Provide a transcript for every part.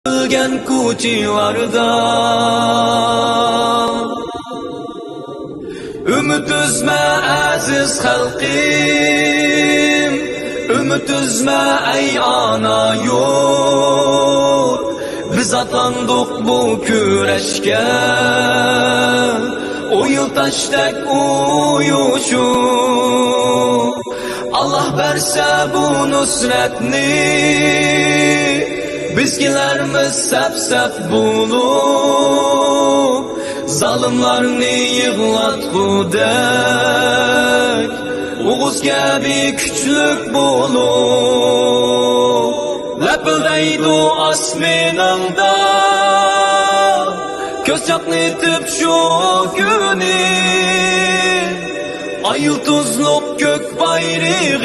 Ölgen ko'chalarda umid uzma aziz xalqim, umid uzma ey ana yurt. Biz atlandık bu kurashga, o'yil tashdek uyushib. Allah berse bu nusratni, bizgilerimiz sep bulup, zalimlarni yığlatgudek, Oğuz gibi küçlük bulup, lepildeydi asminanda, göz çatlayıp şu günü, ay yıldızlık gök bayrağım.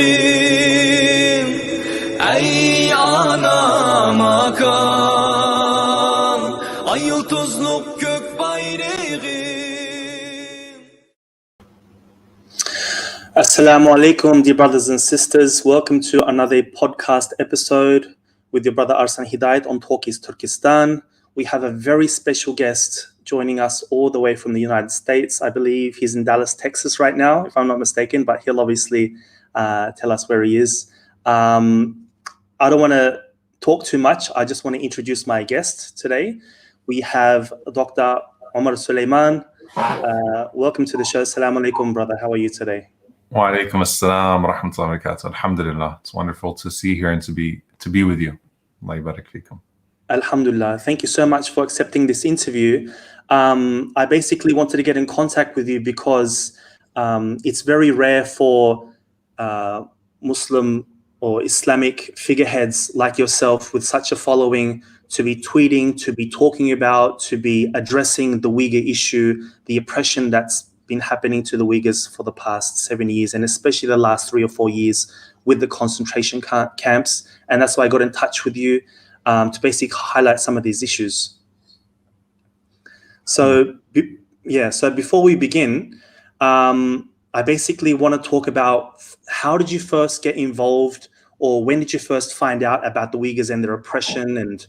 Ey ana makam, ay yıldızlık gök bayrağım. Assalamu alaikum, dear brothers and sisters. Welcome to another podcast episode with your brother Arsan Hidayat on Talkies Turkestan. We have a very special guest joining us all the way from the United States. I believe he's in Dallas, Texas right now, if I'm not mistaken, but he'll obviously tell us where he is. I don't want to talk too much. I just want to introduce my guest today. We have Dr. Omar Suleiman. Welcome to the show. Assalamu alaikum, brother. How are you today? Wa alaikum assalam wa rahmatullahi wa barakatuh. Alhamdulillah. It's wonderful to see you here and to be with you. Allah yabarak fikum. Alhamdulillah. Thank you so much for accepting this interview. I basically wanted to get in contact with you because it's very rare for Muslim or Islamic figureheads like yourself with such a following to be tweeting, to be talking about, to be addressing the Uyghur issue, the oppression that's been happening to the Uyghurs for the past 7 years, and especially the last 3 or 4 years with the concentration camps. And that's why I got in touch with you to basically highlight some of these issues. So before we begin, I basically want to talk about how did you first get involved, or when did you first find out about the Uyghurs and their oppression? And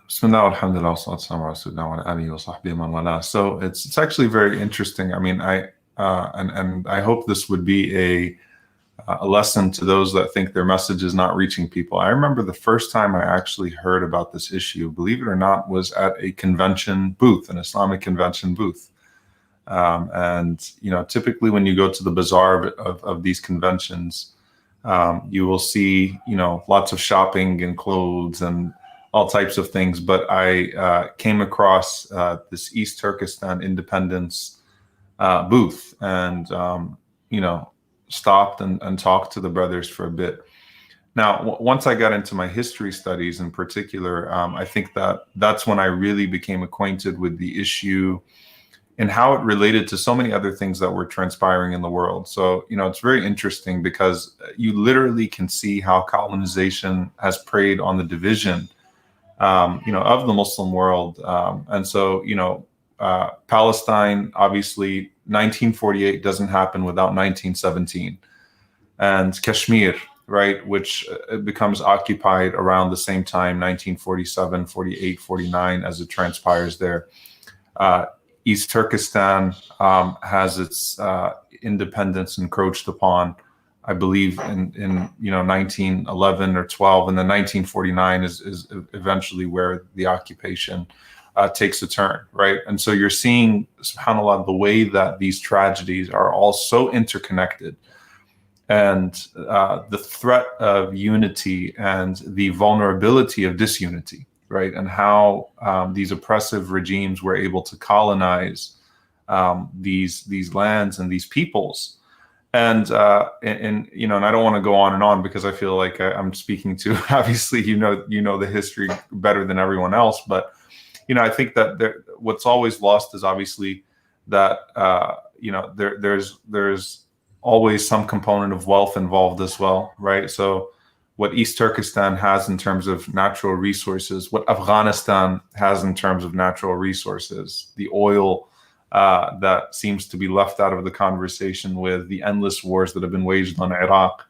Bismillah, alhamdulillah, so it's actually very interesting. I mean, I hope this would be a lesson to those that think their message is not reaching people. I remember the first time I actually heard about this issue, believe it or not, was at a convention booth, an Islamic convention booth. And typically when you go to the bazaar of these conventions, you will see lots of shopping and clothes and all types of things. But I came across this East Turkestan independence booth, and stopped and talked to the brothers for a bit. Now, once I got into my history studies in particular, I think that's when I really became acquainted with the issue and how it related to so many other things that were transpiring in the world. So, it's very interesting because you literally can see how colonization has preyed on the division, of the Muslim world. And so, Palestine, obviously, 1948 doesn't happen without 1917. And Kashmir, right, which becomes occupied around the same time, 1947, 48, 49, as it transpires there. East Turkestan has its independence encroached upon, I believe, in 1911 or 12, and then 1949 is eventually where the occupation takes a turn, right? And so you're seeing, subhanAllah, the way that these tragedies are all so interconnected, and the threat of unity and the vulnerability of disunity, right? And how these oppressive regimes were able to colonize these lands and these peoples. And and I don't want to go on and on because I feel like I'm speaking to, obviously, the history better than everyone else. But, I think that what's always lost is obviously that, there's always some component of wealth involved as well, right? So what East Turkestan has in terms of natural resources, what Afghanistan has in terms of natural resources, the oil that seems to be left out of the conversation with the endless wars that have been waged on Iraq.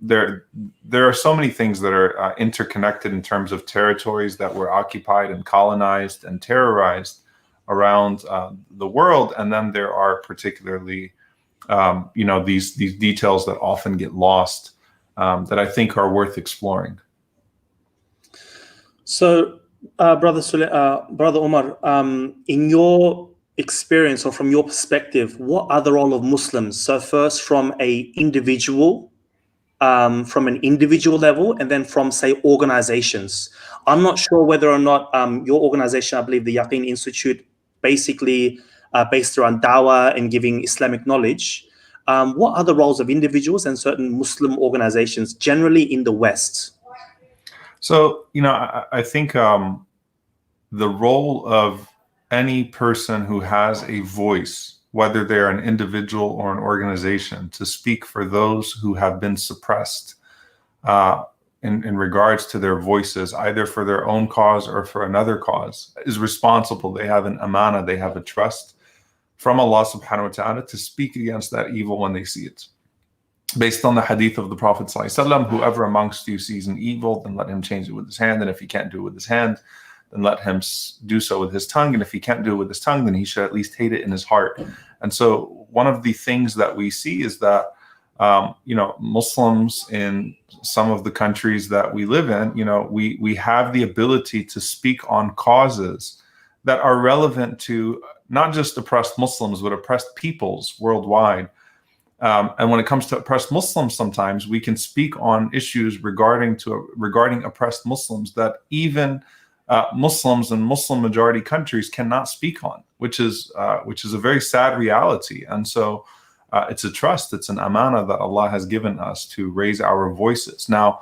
there are so many things that are interconnected in terms of territories that were occupied and colonized and terrorized around the world, and then there are particularly these details that often get lost that I think are worth exploring. So, Brother Omar, in your experience or from your perspective, what are the role of Muslims? So first from an individual level, and then from, say, organizations. I'm not sure whether or not your organization, I believe the Yaqeen Institute, basically based around dawah and giving Islamic knowledge. What are the roles of individuals and certain Muslim organizations generally in the West? So, I think the role of any person who has a voice, whether they're an individual or an organization, to speak for those who have been suppressed in regards to their voices, either for their own cause or for another cause, is responsible. They have an amana, they have a trust from Allah subhanahu wa ta'ala to speak against that evil when they see it. Based on the hadith of the Prophet ﷺ, whoever amongst you sees an evil, then let him change it with his hand. And if he can't do it with his hand, then let him do so with his tongue. And if he can't do it with his tongue, then he should at least hate it in his heart. And so one of the things that we see is that, Muslims in some of the countries that we live in, we have the ability to speak on causes that are relevant to not just oppressed Muslims, but oppressed peoples worldwide. And when it comes to oppressed Muslims, sometimes we can speak on issues regarding oppressed Muslims that even Muslims in Muslim majority countries cannot speak on, which is a very sad reality. And so it's a trust, it's an amana that Allah has given us to raise our voices. Now,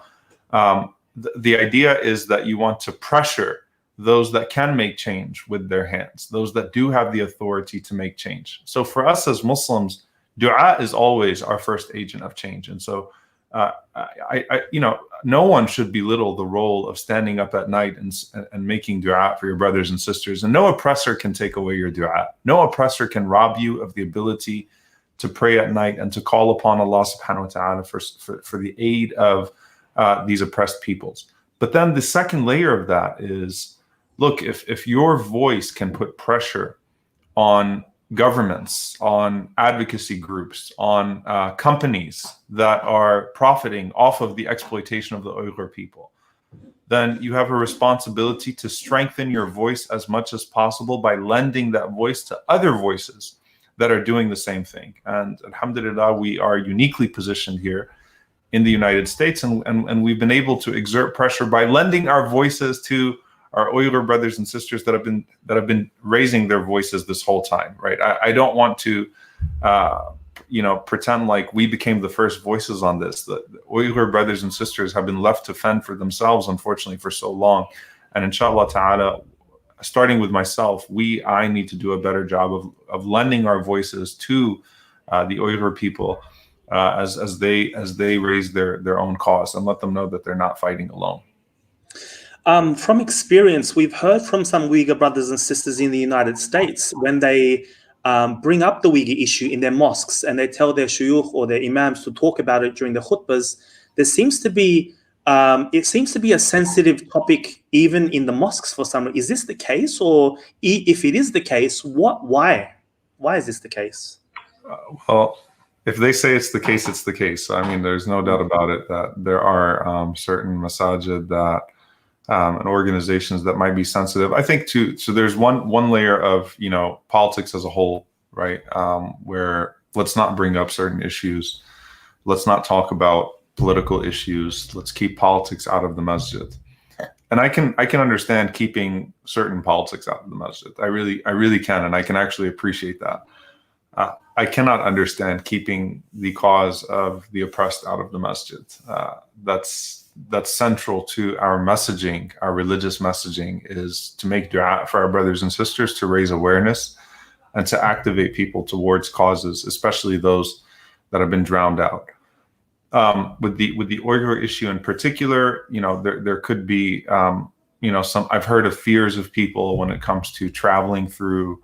the idea is that you want to pressure those that can make change with their hands, those that do have the authority to make change. So for us as Muslims, dua is always our first agent of change. And so, no one should belittle the role of standing up at night and making dua for your brothers and sisters. And no oppressor can take away your dua. No oppressor can rob you of the ability to pray at night and to call upon Allah subhanahu wa ta'ala for the aid of these oppressed peoples. But then the second layer of that is, look, if your voice can put pressure on governments, on advocacy groups, on companies that are profiting off of the exploitation of the Uyghur people, then you have a responsibility to strengthen your voice as much as possible by lending that voice to other voices that are doing the same thing. And alhamdulillah, we are uniquely positioned here in the United States, and we've been able to exert pressure by lending our voices to our Uyghur brothers and sisters that have been raising their voices this whole time, right? I don't want to, pretend like we became the first voices on this. The Uyghur brothers and sisters have been left to fend for themselves, unfortunately, for so long. And inshallah ta'ala, starting with myself, I need to do a better job of lending our voices to the Uyghur people as they raise their own cause and let them know that they're not fighting alone. From experience, we've heard from some Uyghur brothers and sisters in the United States when they bring up the Uyghur issue in their mosques and they tell their shuyukh or their imams to talk about it during the khutbahs. It seems to be a sensitive topic even in the mosques for some. Is this the case? Or if it is the case, why? Why is this the case? Well, if they say it's the case, it's the case. I mean, there's no doubt about it that there are certain masajid that and organizations that might be sensitive. I think so there's one layer of, politics as a whole, right? Where let's not bring up certain issues. Let's not talk about political issues. Let's keep politics out of the masjid. And I can understand keeping certain politics out of the masjid. I really can, and I can actually appreciate that. I cannot understand keeping the cause of the oppressed out of the masjid. That's central to our messaging, our religious messaging, is to make dua for our brothers and sisters, to raise awareness and to activate people towards causes, especially those that have been drowned out. With the Uyghur issue in particular, there could be, I've heard of fears of people when it comes to traveling through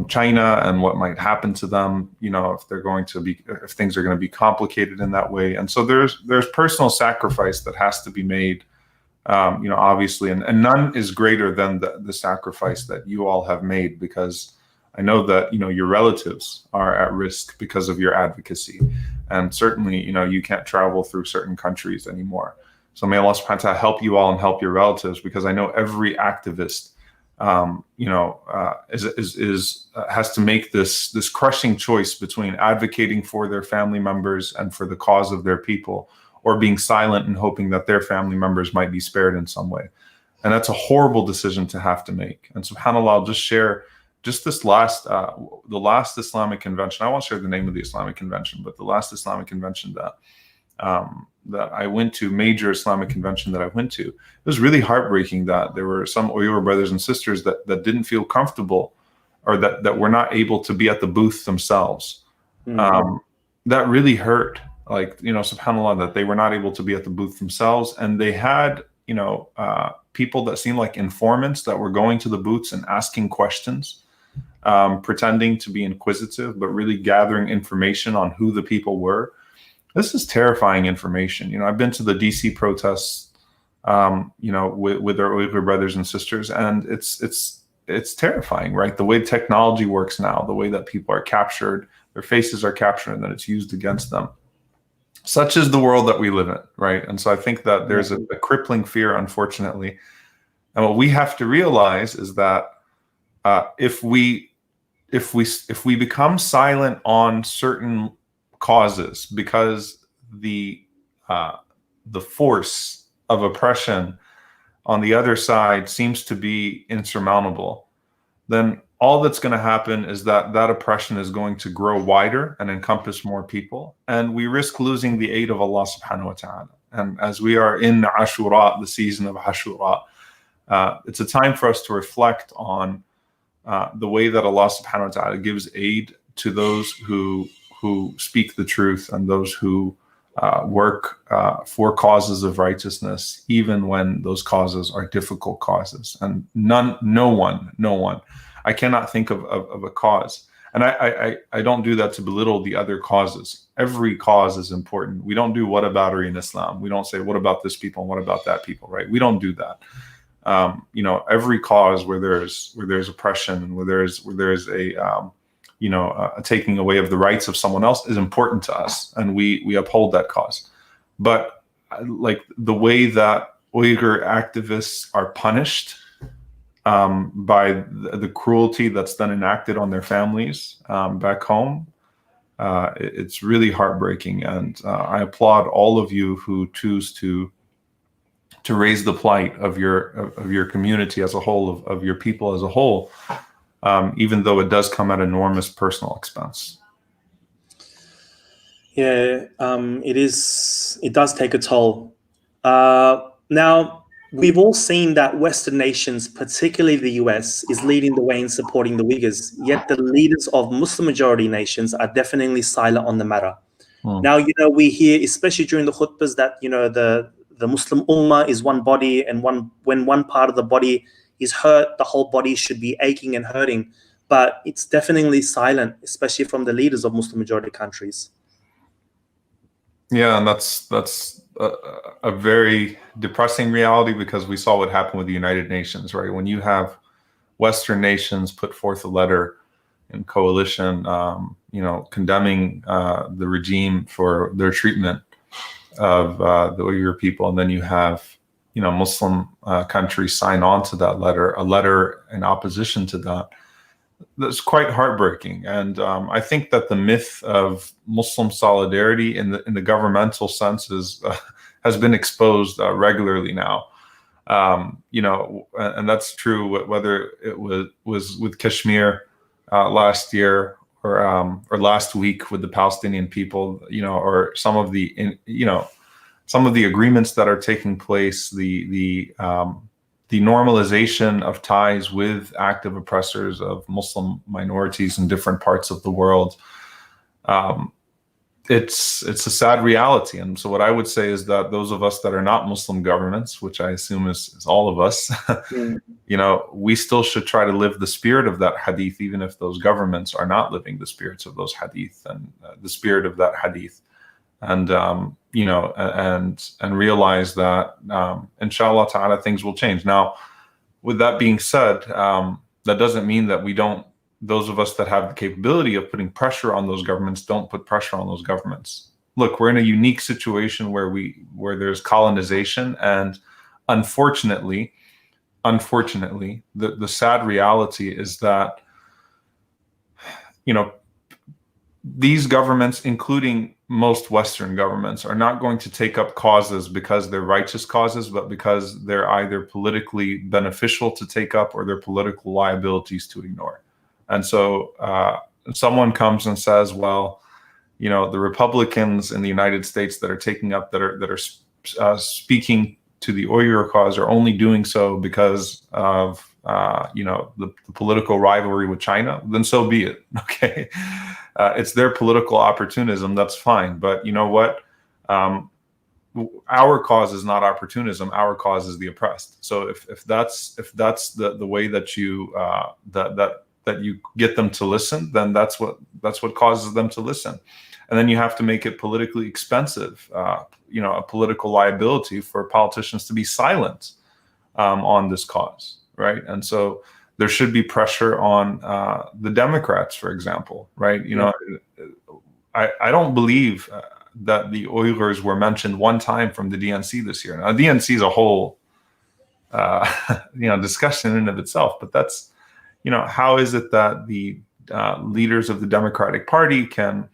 China and what might happen to them, if things are going to be complicated in that way. And so there's personal sacrifice that has to be made, obviously, and none is greater than the sacrifice that you all have made, because I know that, your relatives are at risk because of your advocacy. And certainly, you can't travel through certain countries anymore. So may Allah subhanahu wa ta'ala help you all and help your relatives, because I know every activist, has to make this crushing choice between advocating for their family members and for the cause of their people, or being silent and hoping that their family members might be spared in some way. And that's a horrible decision to have to make. And subhanAllah, I'll just share just the last Islamic convention. I won't share the name of the Islamic convention, but the last Islamic convention that I went to, major Islamic convention that I went to, it was really heartbreaking that there were some Uyghur brothers and sisters that didn't feel comfortable, or that were not able to be at the booth themselves. Mm-hmm. That really hurt. Like, subhanAllah, that they were not able to be at the booth themselves. And they had, people that seemed like informants that were going to the booths and asking questions, pretending to be inquisitive, but really gathering information on who the people were. This is terrifying information. I've been to the DC protests, with our Uyghur brothers and sisters, and it's terrifying, right? The way technology works now, the way that people are captured, their faces are captured, and then it's used against them. Such is the world that we live in, right? And so I think that there's a crippling fear, unfortunately. And what we have to realize is that if we become silent on certain causes, because the force of oppression on the other side seems to be insurmountable, then all that's going to happen is that oppression is going to grow wider and encompass more people, and we risk losing the aid of Allah subhanahu wa ta'ala. And as we are in Ashura, the season of Ashura, it's a time for us to reflect on the way that Allah subhanahu wa ta'ala gives aid to those who speak the truth, and those who work for causes of righteousness, even when those causes are difficult causes. And no one, I cannot think of a cause. And I don't do that to belittle the other causes. Every cause is important. We don't do whataboutery in Islam. We don't say, what about this people and what about that people, right? We don't do that. Every cause where there's oppression, and where there's a taking away of the rights of someone else is important to us, and we uphold that cause. But like the way that Uyghur activists are punished by the cruelty that's then enacted on their families back home, it's really heartbreaking. And I applaud all of you who choose to raise the plight of your community as a whole, of your people as a whole, even though it does come at enormous personal expense. Yeah, it does take a toll. Now, we've all seen that Western nations, particularly the US, is leading the way in supporting the Uyghurs, yet the leaders of Muslim majority nations are definitely silent on the matter. Now, we hear, especially during the khutbahs, that, the Muslim Ummah is one body, and when one part of the body is hurt, the whole body should be aching and hurting. But it's definitely silent, especially from the leaders of Muslim majority countries. Yeah, and that's a very depressing reality, because we saw what happened with the United Nations, right? When you have Western nations put forth a letter in coalition, condemning the regime for their treatment of the Uyghur people, and then you have Muslim countries sign on to that letter, a letter in opposition to that. That's quite heartbreaking. And I think that the myth of Muslim solidarity in the governmental sense has been exposed regularly now. And that's true whether it was with Kashmir last year, or last week with the Palestinian people, or some of the agreements that are taking place, the normalization of ties with active oppressors of Muslim minorities in different parts of the world. it's a sad reality. And so what I would say is that those of us that are not Muslim governments, which I assume is all of us, Mm. you know, we still should try to live the spirit of that hadith, even if those governments are not living the spirits of those hadith and the spirit of that hadith. And, you know, and realize that, inshallah ta'ala, things will change. Now, with that being said, that doesn't mean that we don't, those of us that have the capability of putting pressure on those governments don't put pressure on those governments. Look, we're in a unique situation where there's colonization, and unfortunately, the sad reality is that, you know, these governments, including most Western governments, are not going to take up causes because they're righteous causes, but because they're either politically beneficial to take up or they're political liabilities to ignore. And so someone comes and says, well, you know, the Republicans in the United States that are taking up, that are speaking to the Uyghur cause are only doing so because of, you know, the political rivalry with China, then so be it. Okay. It's their political opportunism. That's fine. But you know what? Our cause is not opportunism. Our cause is the oppressed. So if that's the way that you that you get them to listen, then that's what causes them to listen. And then you have to make it politically expensive, you know, a political liability for politicians to be silent on this cause, right? And so there should be pressure on the Democrats, for example, right? You know, I don't believe that the Uyghurs were mentioned one time from the DNC this year. Now, DNC is a whole, you know, discussion in and of itself, but that's, you know, how is it that the leaders of the Democratic Party can,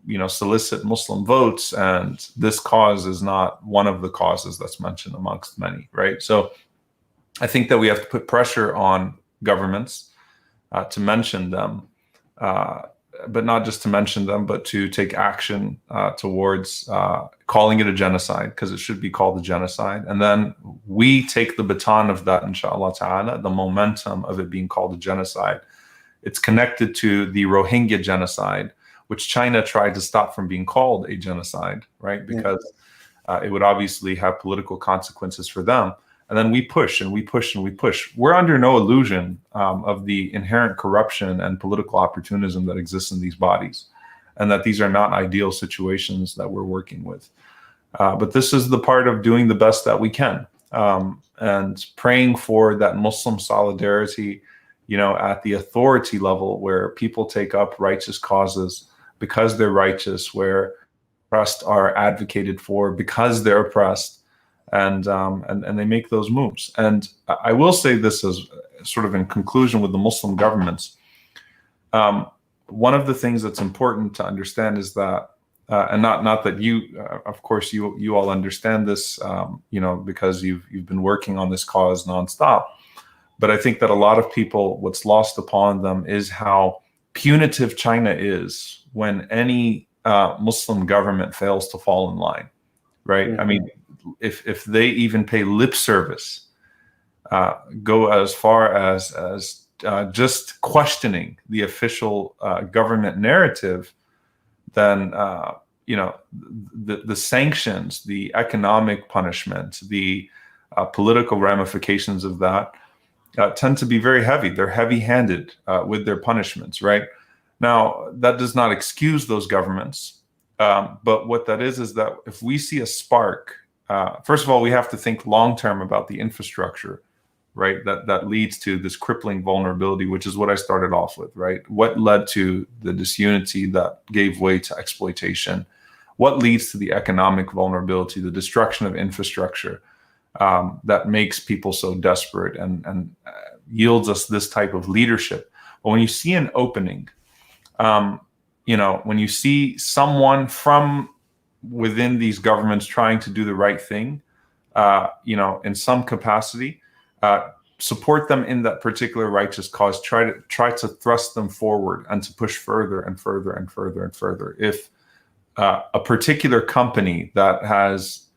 you know, solicit Muslim votes, and this cause is not one of the causes that's mentioned amongst many, right? So I think that we have to put pressure on governments to mention them, but not just to mention them, but to take action towards calling it a genocide, because it should be called a genocide. And then we take the baton of that, inshallah ta'ala, the momentum of it being called a genocide. It's connected to the Rohingya genocide, which China tried to stop from being called a genocide, right? Because it would obviously have political consequences for them. And then we push and we push and we push. We're under no illusion of the inherent corruption and political opportunism that exists in these bodies, and that these are not ideal situations that we're working with. But this is the part of doing the best that we can, and praying for that Muslim solidarity, you know, at the authority level, where people take up righteous causes because they're righteous, where oppressed are advocated for because they're oppressed. And they make those moves. And I will say this as sort of in conclusion with the Muslim governments. One of the things that's important to understand is that, and not that you, of course, you all understand this, you know, because you've been working on this cause nonstop. But I think that a lot of people, what's lost upon them is how punitive China is when any Muslim government fails to fall in line, right? I mean, if they even pay lip service, go as far as just questioning the official government narrative, then you know, the sanctions, the economic punishment, the political ramifications of that tend to be very heavy. They're heavy-handed with their punishments, right? Now, that does not excuse those governments, but what that is that if we see a spark, first of all, we have to think long-term about the infrastructure, right? That leads to this crippling vulnerability, which is what I started off with, right? What led to the disunity that gave way to exploitation? What leads to the economic vulnerability, the destruction of infrastructure that makes people so desperate and yields us this type of leadership? But when you see an opening, you know, when you see someone from within these governments trying to do the right thing, you know, in some capacity, support them in that particular righteous cause. Try to thrust them forward and to push further and further and further and further. If a particular company that has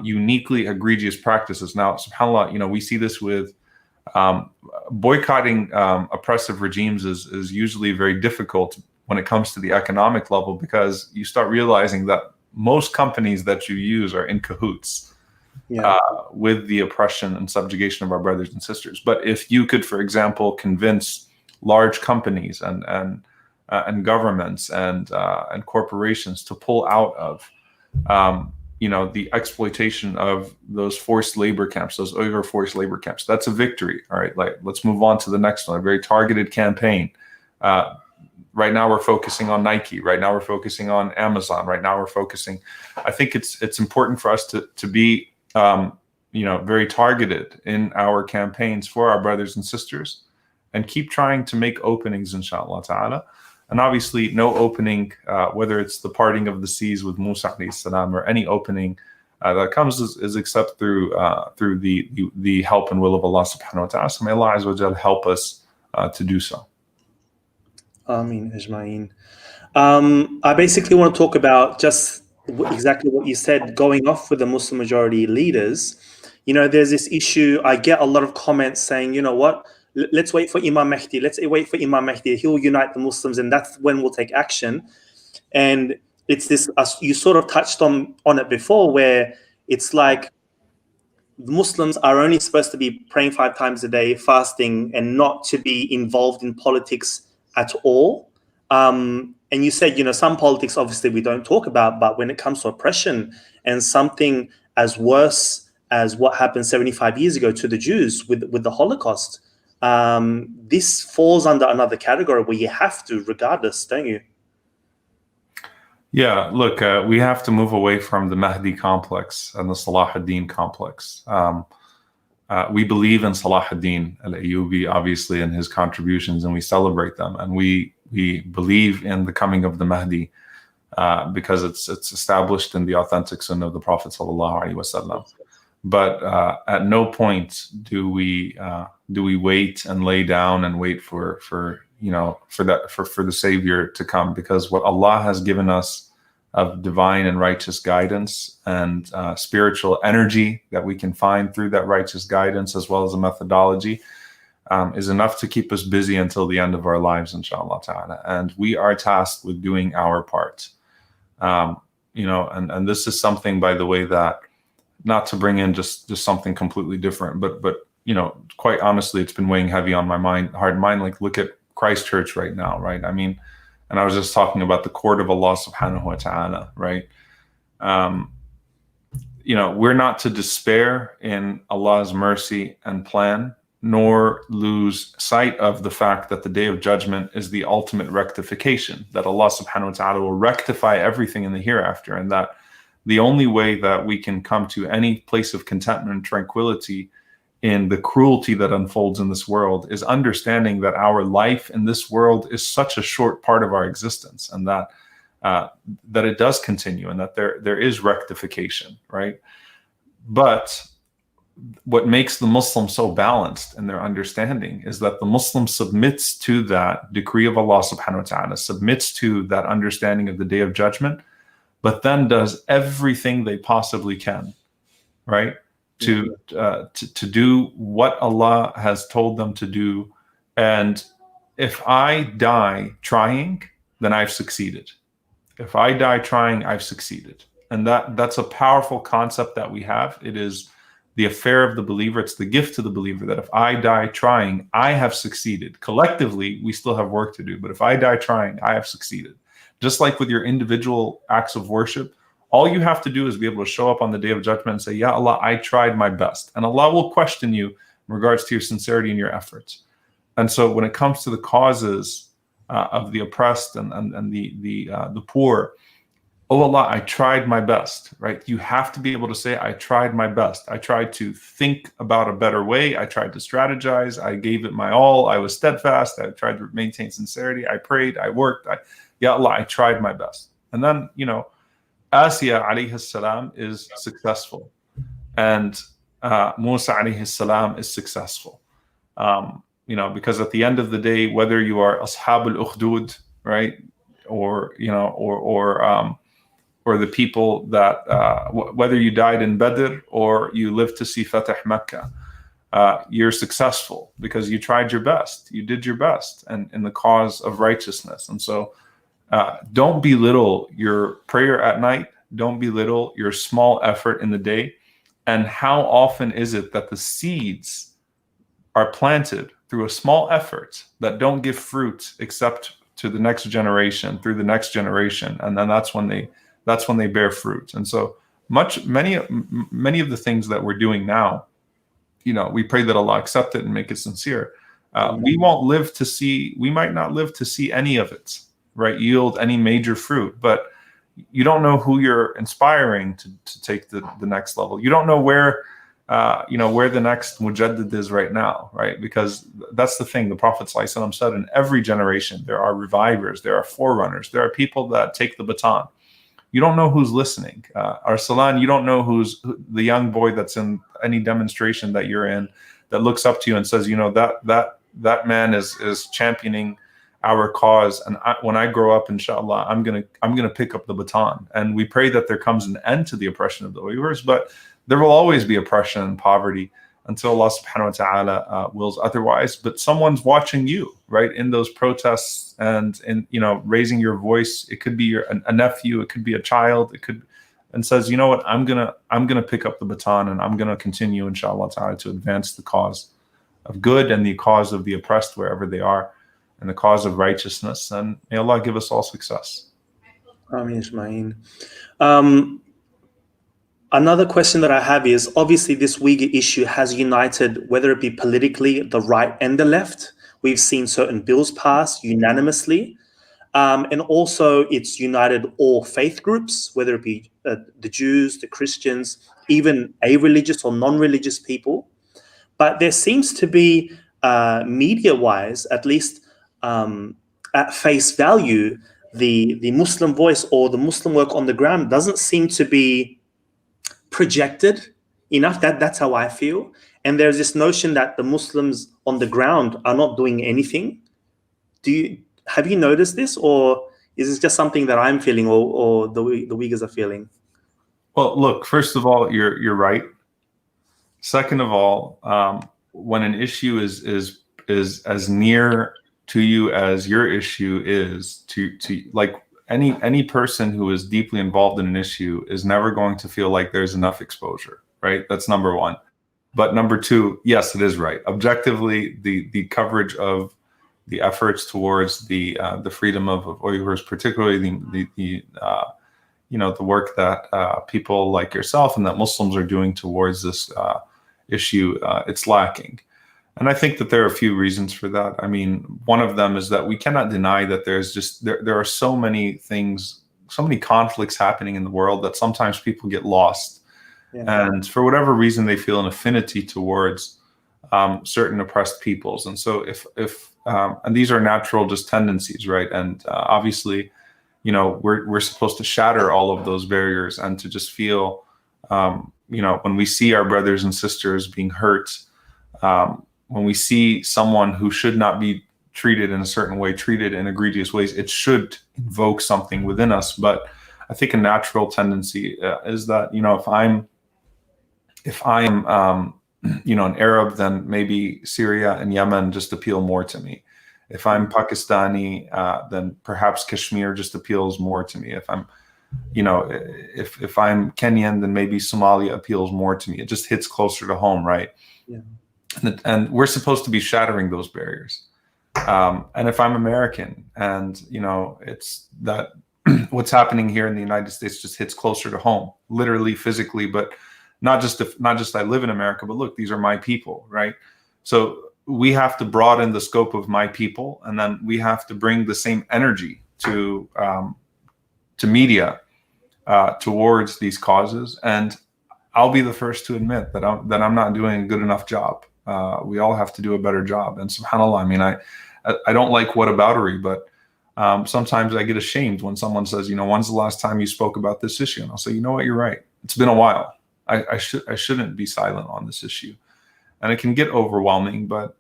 uniquely egregious practices, now, subhanAllah, you know, we see this with boycotting oppressive regimes is usually very difficult when it comes to the economic level, because you start realizing that most companies that you use are in cahoots with the oppression and subjugation of our brothers and sisters. But if you could, for example, convince large companies and governments and corporations to pull out of the exploitation of those forced labor camps, those Uyghur forced labor camps, that's a victory. All right, like, let's move on to the next one. A very targeted campaign. Right now we're focusing on Nike. Right now we're focusing on Amazon. Right now we're focusing. I think it's important for us to be very targeted in our campaigns for our brothers and sisters, and keep trying to make openings, inshallah ta'ala. And obviously no opening, whether it's the parting of the seas with Musa alayhi salam, or any opening that comes is except through the help and will of Allah subhanahu wa ta'ala. So may Allah azza wa jal help us to do so. Ameen ajma'in. I basically want to talk about just exactly what you said, going off with the Muslim majority leaders. There's this issue. I get a lot of comments saying, you know what, let's wait for Imam Mahdi. Let's wait for Imam Mahdi. He'll unite the Muslims, and that's when we'll take action. And it's this, you sort of touched on it before, where it's like the Muslims are only supposed to be praying 5 times a day, fasting, and not to be involved in politics at all. And you said, some politics obviously we don't talk about, but when it comes to oppression and something as worse as what happened 75 years ago to the Jews with the Holocaust, this falls under another category where you have to, regardless, don't you? Yeah, look, we have to move away from the Mahdi complex and the Salah ad-Din complex. We believe in Salah ad-Din al-Ayyubi, obviously, and his contributions, and we celebrate them. And we believe in the coming of the Mahdi because it's established in the authentic Sunnah of the Prophet sallallahu alaihi wasallam. But at no point do we wait and lay down and wait for the Savior to come, because what Allah has given us of divine and righteous guidance and spiritual energy that we can find through that righteous guidance, as well as a methodology, is enough to keep us busy until the end of our lives, inshallah ta'ala. And we are tasked with doing our part. And this is something, by the way, that, not to bring in just something completely different, but quite honestly, it's been weighing heavy on my heart and mind. Like, look at Christchurch right now, right? I mean, and I was just talking about the court of Allah subhanahu wa ta'ala, right? We're not to despair in Allah's mercy and plan, nor lose sight of the fact that the day of judgment is the ultimate rectification, that Allah subhanahu wa ta'ala will rectify everything in the hereafter, and that the only way that we can come to any place of contentment and tranquility in the cruelty that unfolds in this world is understanding that our life in this world is such a short part of our existence, and that it does continue, and that there is rectification, right? But what makes the Muslim so balanced in their understanding is that the Muslim submits to that decree of Allah subhanahu wa ta'ala, submits to that understanding of the day of judgment, but then does everything they possibly can, right? To do what Allah has told them to do. And if I die trying, then I've succeeded. If I die trying, I've succeeded. And that's a powerful concept that we have. It is the affair of the believer. It's the gift to the believer that if I die trying, I have succeeded. Collectively, we still have work to do. But if I die trying, I have succeeded. Just like with your individual acts of worship, all you have to do is be able to show up on the day of judgment and say, Ya Allah, I tried my best. And Allah will question you in regards to your sincerity and your efforts. And so when it comes to the causes of the oppressed and the poor, oh Allah, I tried my best, right? You have to be able to say, I tried my best. I tried to think about a better way. I tried to strategize. I gave it my all. I was steadfast. I tried to maintain sincerity. I prayed. I worked. Ya Allah, I tried my best. And then, Asiya alayhi salam is successful, and Musa alayhi salam is successful. Because at the end of the day, whether you are ashab al-ukhdud, right, or the people that whether you died in Badr or you lived to see Fatah Mecca, you're successful because you tried your best. You did your best, and in the cause of righteousness. And so Don't belittle your prayer at night. Don't belittle your small effort in the day. And how often is it that the seeds are planted through a small effort that don't give fruit except to the next generation, through the next generation, and then that's when they bear fruit. And so many of the things that we're doing now, we pray that Allah accept it and make it sincere. We might not live to see any of it, right, yield any major fruit, but you don't know who you're inspiring to take the next level. You don't know where the next mujaddid is right now, right? Because that's the thing. The Prophet ﷺ said, in every generation, there are revivers, there are forerunners, there are people that take the baton. You don't know who's listening. Arsalan, you don't know who's the young boy that's in any demonstration that you're in that looks up to you and says, that man is championing our cause, and when I grow up, inshallah, I'm gonna pick up the baton. And we pray that there comes an end to the oppression of the Uyghurs, but there will always be oppression and poverty until Allah subhanahu wa ta'ala wills otherwise. But someone's watching you, right, in those protests and raising your voice. It could be a nephew, it could be a child, and says, you know what, I'm gonna pick up the baton and I'm gonna continue, inshallah ta'ala, to advance the cause of good and the cause of the oppressed wherever they are, and the cause of righteousness. And may Allah give us all success. Ameen, Ismail. Another question that I have is, obviously this Uyghur issue has united, whether it be politically, the right and the left. We've seen certain bills passed unanimously. And also it's united all faith groups, whether it be the Jews, the Christians, even a-religious or non-religious people. But there seems to be, media-wise, at least at face value, the Muslim voice or the Muslim work on the ground doesn't seem to be projected enough. That's how I feel. And there's this notion that the Muslims on the ground are not doing anything. Have you noticed this, or is this just something that I'm feeling, or the Uyghurs are feeling? Well, look, first of all, you're right. Second of all, when an issue is as near to you as your issue is to like any person who is deeply involved in an issue is never going to feel like there's enough exposure, right? That's number one. But number two, yes, it is right. Objectively, the coverage of the efforts towards the freedom of Uyghurs, particularly the work that people like yourself and that Muslims are doing towards this issue, it's lacking. And I think that there are a few reasons for that. I mean, one of them is that we cannot deny that there are so many things, so many conflicts happening in the world that sometimes people get lost. Yeah. And for whatever reason, they feel an affinity towards certain oppressed peoples. And so if and these are natural just tendencies, right? And obviously, we're supposed to shatter all of those barriers and to just feel, when we see our brothers and sisters being hurt, when we see someone who should not be treated in a certain way, treated in egregious ways, it should invoke something within us. But I think a natural tendency is that, if I'm an Arab, then maybe Syria and Yemen just appeal more to me. If I'm Pakistani, then perhaps Kashmir just appeals more to me. If I'm, if I'm Kenyan, then maybe Somalia appeals more to me. It just hits closer to home, right? Yeah. And we're supposed to be shattering those barriers. And if I'm American, and it's that what's happening here in the United States just hits closer to home, literally, physically, but not just I live in America, but look, these are my people, right? So we have to broaden the scope of my people, and then we have to bring the same energy to media towards these causes. And I'll be the first to admit that I'm not doing a good enough job. We all have to do a better job. And subhanAllah, I mean, I don't like whataboutery, but sometimes I get ashamed when someone says, when's the last time you spoke about this issue? And I'll say, you know what, you're right. It's been a while. I shouldn't be silent on this issue. And it can get overwhelming, but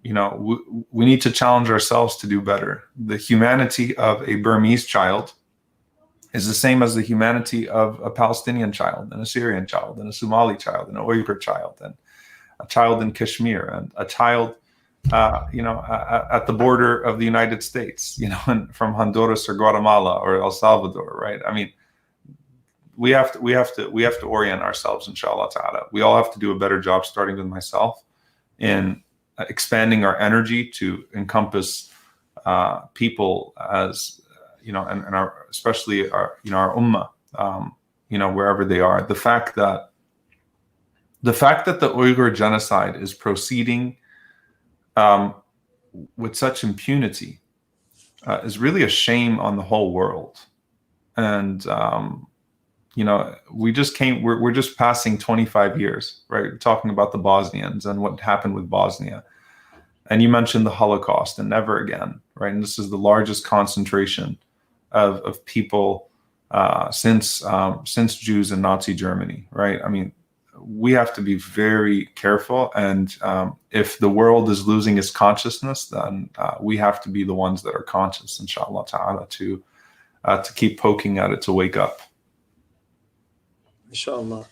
we need to challenge ourselves to do better. The humanity of a Burmese child is the same as the humanity of a Palestinian child, and a Syrian child, and a Somali child, and an Uyghur child, and a child in Kashmir, and a child at the border of the United States, and from Honduras or Guatemala or El Salvador, right? I mean, we have to orient ourselves, inshallah ta'ala. We all have to do a better job, starting with myself, in expanding our energy to encompass people as, and our, especially our ummah, wherever they are. The fact that the Uyghur genocide is proceeding with such impunity is really a shame on the whole world. And we're just passing 25 years, right? We're talking about the Bosnians and what happened with Bosnia. And you mentioned the Holocaust and never again, right? And this is the largest concentration of people since Jews in Nazi Germany, right? I mean, we have to be very careful. And if the world is losing its consciousness, then we have to be the ones that are conscious, inshallah ta'ala, to keep poking at it to wake up. Inshallah.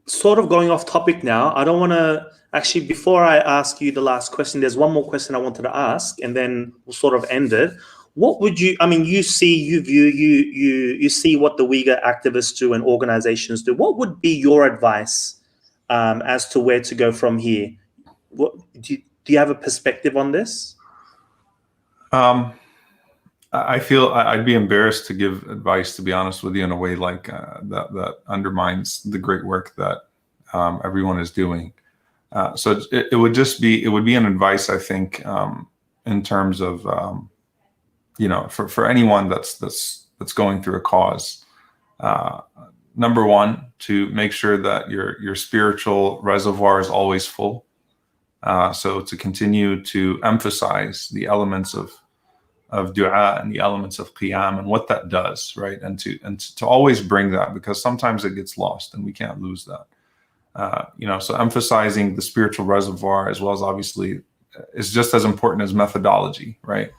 Sort of going off topic now. I don't want to actually, before I ask you the last question, there's one more question I wanted to ask, and then we'll sort of end it. What would you, I mean, you see what the Uyghur activists do and organizations do. What would be your advice as to where to go from here? What do you have a perspective on this? I feel I'd be embarrassed to give advice, to be honest with you, in a way like that undermines the great work that everyone is doing. So it would be an advice, I think, in terms of for anyone that's going through a cause. Number one, to make sure that your spiritual reservoir is always full. So to continue to emphasize the elements of dua and the elements of qiyam and what that does, right? And to always bring that, because sometimes it gets lost and we can't lose that. So emphasizing the spiritual reservoir, as well as obviously, is just as important as methodology, right?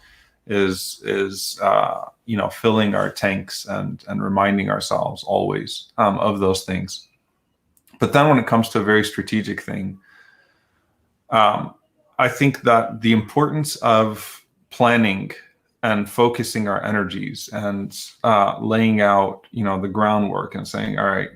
Is filling our tanks and reminding ourselves always of those things. But then when it comes to a very strategic thing, I think that the importance of planning and focusing our energies and laying out, the groundwork and saying, all right,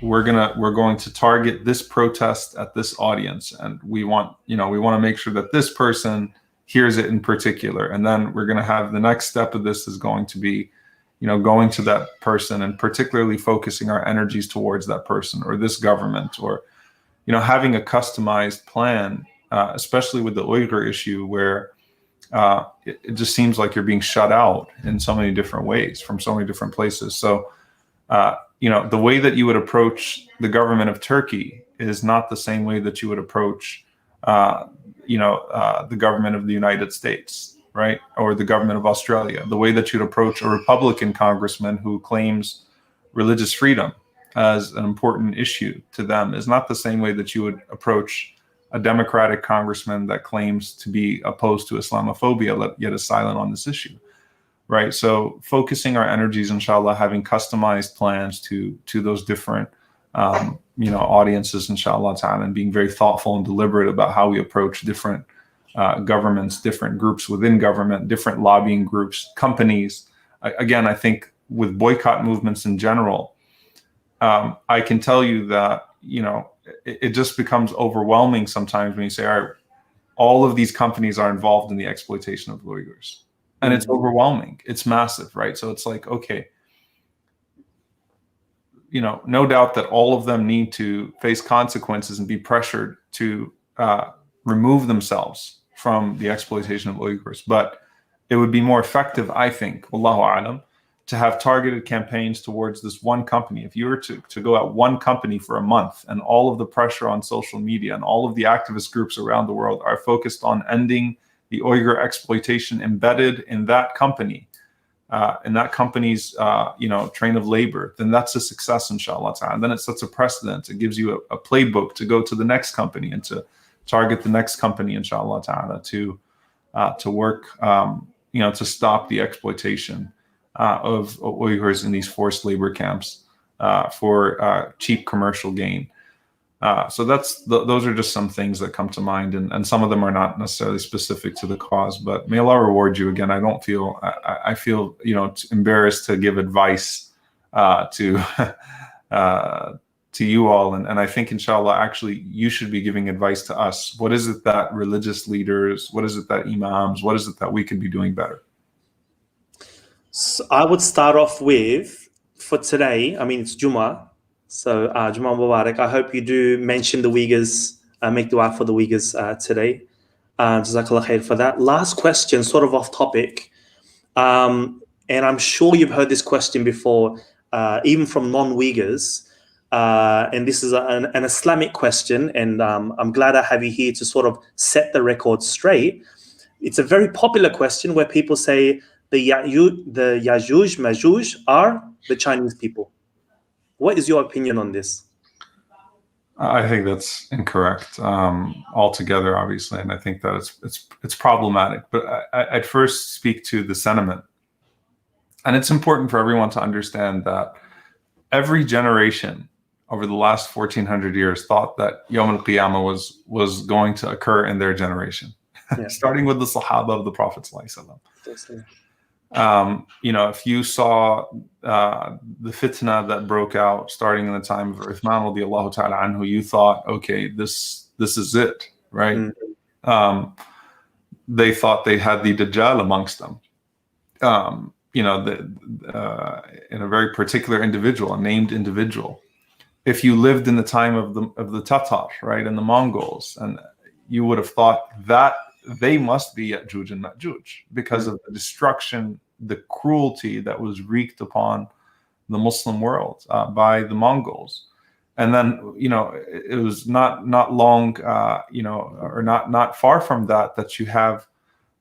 we're going to target this protest at this audience, and we want to make sure that this person hears it in particular, and then we're going to have the next step of this is going to be, going to that person and particularly focusing our energies towards that person or this government, or having a customized plan, especially with the Uyghur issue, where it just seems like you're being shut out in so many different ways from so many different places. So, the way that you would approach the government of Turkey is not the same way that you would approach, the government of the United States, right? Or the government of Australia. The way that you'd approach a Republican congressman who claims religious freedom as an important issue to them is not the same way that you would approach a Democratic congressman that claims to be opposed to Islamophobia, yet is silent on this issue, right? So focusing our energies, inshallah, having customized plans to those different, audiences, inshallah ta'ala, and being very thoughtful and deliberate about how we approach different governments, different groups within government, different lobbying groups, companies. Again, I think with boycott movements in general, I can tell you that, it just becomes overwhelming sometimes when you say, all right, all of these companies are involved in the exploitation of Uyghurs. And it's overwhelming. It's massive, right? So it's like, okay, no doubt that all of them need to face consequences and be pressured to remove themselves from the exploitation of Uyghurs. But it would be more effective, I think, wallahu alam, to have targeted campaigns towards this one company. If you were to go at one company for a month, and all of the pressure on social media and all of the activist groups around the world are focused on ending the Uyghur exploitation embedded in that company, in that company's train of labor, then that's a success, inshallah ta'ala. And then it sets a precedent. It gives you a playbook to go to the next company and to target the next company, inshallah ta'ala, to work, to stop the exploitation of Uyghurs in these forced labor camps for cheap commercial gain. So those are just some things that come to mind, and some of them are not necessarily specific to the cause. But may Allah reward you again. I feel embarrassed to give advice to to you all, and I think inshallah actually you should be giving advice to us. What is it that religious leaders, what is it that imams, what is it that we could be doing better? So I would start off with, for today, I mean, it's Jummah. So Jummah Mubarak. I hope you do mention the Uyghurs, make dua for the Uyghurs today. Jazakallah khair for that. Last question, sort of off topic. And I'm sure you've heard this question before, even from non-Uyghurs. And this is an Islamic question. And I'm glad I have you here to sort of set the record straight. It's a very popular question where people say the Yajuj, Majuj are the Chinese people. What is your opinion on this? I think that's incorrect altogether, obviously, and I think that it's problematic. But I'd first speak to the sentiment, and it's important for everyone to understand that every generation over the last 1400 years thought that Yawm al-Qiyamah was going to occur in their generation, Yeah. starting with the Sahaba of the Prophet ﷺ. If you saw the fitna that broke out starting in the time of Uthman radiallahu ta'ala anhu, you thought, okay, this is it, right? They thought they had the Dajjal amongst them. In a very particular individual, a named individual. If you lived in the time of the Tatar, right, and the Mongols, and you would have thought that they must be Ya'juj and Ma'juj because of the destruction, the cruelty that was wreaked upon the Muslim world by the Mongols. And then, it was not long, or not far from that you have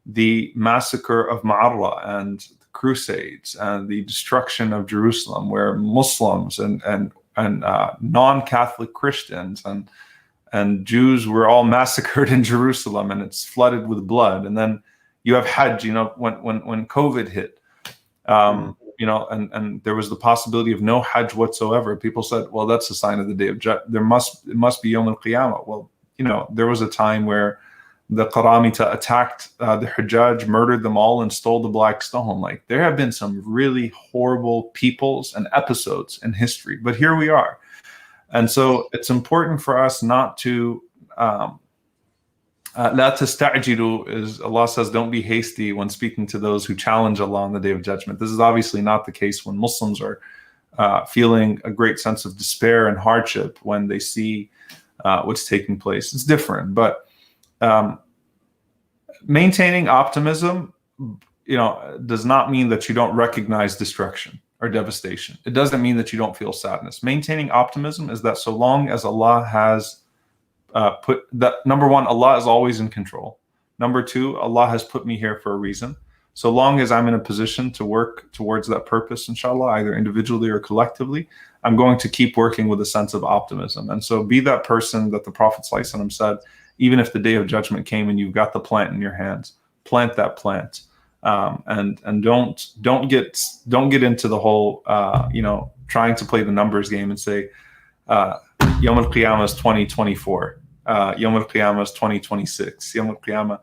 the massacre of Ma'arra and the Crusades and the destruction of Jerusalem, where Muslims and non-Catholic Christians and Jews were all massacred in Jerusalem, and it's flooded with blood. And then you have Hajj, when COVID hit, and there was the possibility of no Hajj whatsoever. People said, well, that's a sign of the day of Judgment. It must be Yawm al-Qiyamah. Well, there was a time where the Qaramita attacked the Hujjaj, murdered them all, and stole the black stone. Like, there have been some really horrible peoples and episodes in history, but here we are. And so it's important for us not to la tasta'jilu, as Allah says, don't be hasty when speaking to those who challenge Allah on the Day of Judgment. This is obviously not the case when Muslims are feeling a great sense of despair and hardship when they see what's taking place. It's different, but maintaining optimism, does not mean that you don't recognize destruction or devastation. It doesn't mean that you don't feel sadness. Maintaining optimism is that so long as Allah has put that, number one, Allah is always in control. Number two, Allah has put me here for a reason. So long as I'm in a position to work towards that purpose, inshallah, either individually or collectively, I'm going to keep working with a sense of optimism. And so be that person that the Prophet ﷺ said, even if the Day of Judgment came and you've got the plant in your hands, plant that plant. And don't get into the whole trying to play the numbers game and say Yawm al-Qiyamah is 2024, Yawm al-Qiyamah is 2026, Yawm al-Qiyamah,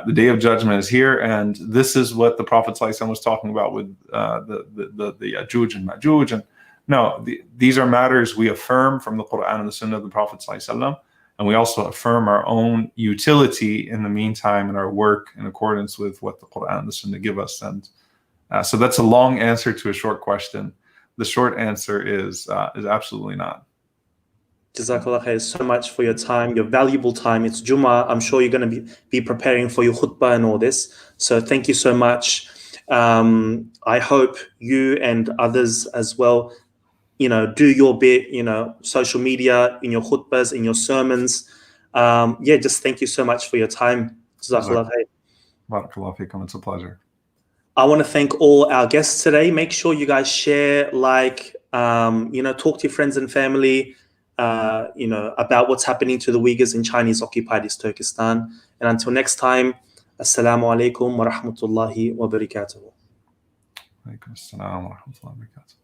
the Day of Judgment is here, and this is what the Prophet ﷺ was talking about with the Ya'juj and Ma'juj. And no, these are matters we affirm from the Quran and the Sunnah of the Prophet ﷺ. And we also affirm our own utility in the meantime in our work in accordance with what the Quran and the Sunnah give us. And so that's a long answer to a short question. The short answer is absolutely not. Jazakallah khair so much for your time, your valuable time. It's Jummah. I'm sure you're going to be preparing for your khutbah and all this. So thank you so much. I hope you and others as well, do your bit, social media, in your khutbahs, in your sermons. Just thank you so much for your time. Jazakallah khair. Barakallahu feekum. It's a pleasure. I want to thank all our guests today. Make sure you guys share, talk to your friends and family, about what's happening to the Uyghurs in Chinese occupied East Turkestan. And until next time, Assalamu alaikum wa rahmatullahi wa barakatuh. Alaikum assalam wa rahmatullahi wa barakatuh.